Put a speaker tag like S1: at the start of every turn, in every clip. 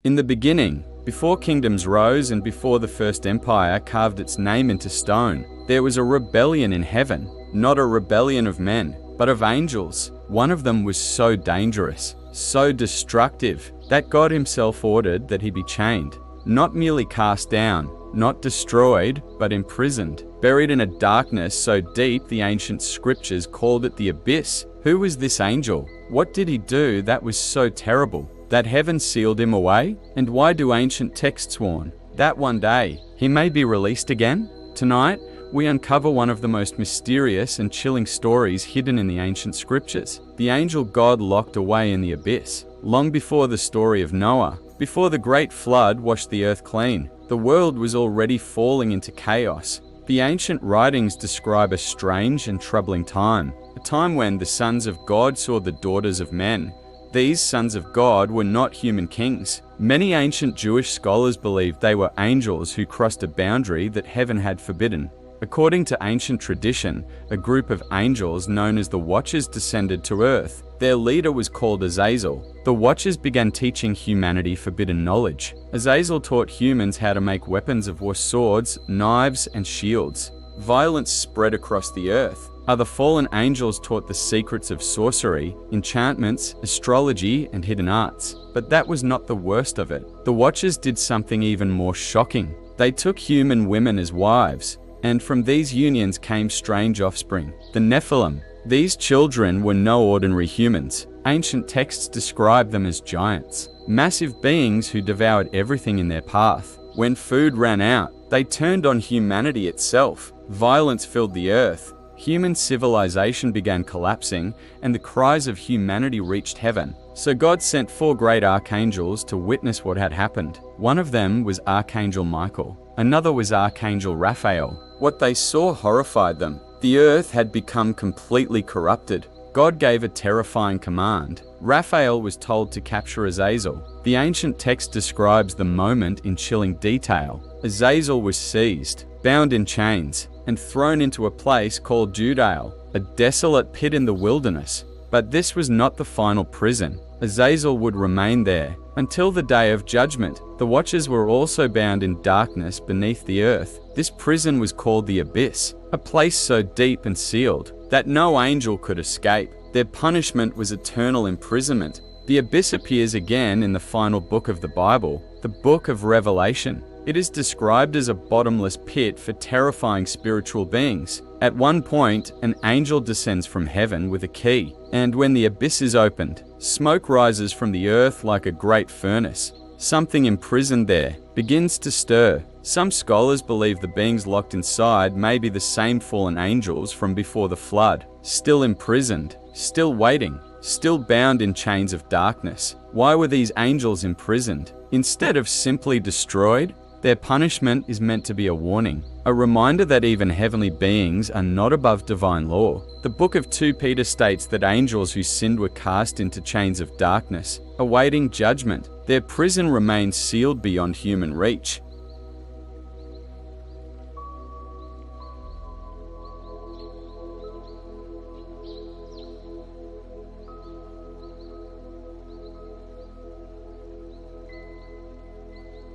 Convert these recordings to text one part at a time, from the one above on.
S1: In the beginning, before kingdoms rose and before the first empire carved its name into stone, there was a rebellion in heaven, not a rebellion of men, but of angels. One of them was so dangerous, so destructive, that God himself ordered that he be chained, not merely cast down, not destroyed, but imprisoned, buried in a darkness so deep the ancient scriptures called it the abyss. Who was this angel? What did he do that was so terrible that heaven sealed him away? And why do ancient texts warn that one day he may be released again? Tonight, we uncover one of the most mysterious and chilling stories hidden in the ancient scriptures. The angel God locked away in the abyss. Long before the story of Noah, before the great flood washed the earth clean, the world was already falling into chaos. The ancient writings describe a strange and troubling time, a time when the sons of God saw the daughters of men. These sons of God were not human kings. Many ancient Jewish scholars believed they were angels who crossed a boundary that heaven had forbidden. According to ancient tradition, a group of angels known as the Watchers descended to earth. Their leader was called Azazel. The Watchers began teaching humanity forbidden knowledge. Azazel taught humans how to make weapons of war, swords, knives, and shields. Violence spread across the earth. Other fallen angels taught the secrets of sorcery, enchantments, astrology, and hidden arts. But that was not the worst of it. The Watchers did something even more shocking. They took human women as wives, and from these unions came strange offspring, the Nephilim. These children were no ordinary humans. Ancient texts describe them as giants, massive beings who devoured everything in their path. When food ran out, they turned on humanity itself. Violence filled the earth. Human civilization began collapsing, and the cries of humanity reached heaven. So God sent 4 great archangels to witness what had happened. One of them was Archangel Michael. Another was Archangel Raphael. What they saw horrified them. The earth had become completely corrupted. God gave a terrifying command. Raphael was told to capture Azazel. The ancient text describes the moment in chilling detail. Azazel was seized, bound in chains, and thrown into a place called Judael, a desolate pit in the wilderness. But this was not the final prison. Azazel would remain there until the day of judgment. The Watchers were also bound in darkness beneath the earth. This prison was called the abyss, a place so deep and sealed that no angel could escape. Their punishment was eternal imprisonment. The abyss appears again in the final book of the Bible, the book of Revelation. It is described as a bottomless pit for terrifying spiritual beings. At one point, an angel descends from heaven with a key, and when the abyss is opened, smoke rises from the earth like a great furnace. Something imprisoned there begins to stir. Some scholars believe the beings locked inside may be the same fallen angels from before the flood, still imprisoned, still waiting, still bound in chains of darkness. Why were these angels imprisoned instead of simply destroyed? Their punishment is meant to be a warning, a reminder that even heavenly beings are not above divine law. The book of 2 Peter states that angels who sinned were cast into chains of darkness, awaiting judgment. Their prison remains sealed beyond human reach.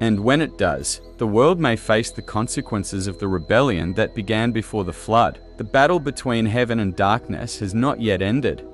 S1: And when it does, the world may face the consequences of the rebellion that began before the flood. The battle between heaven and darkness has not yet ended.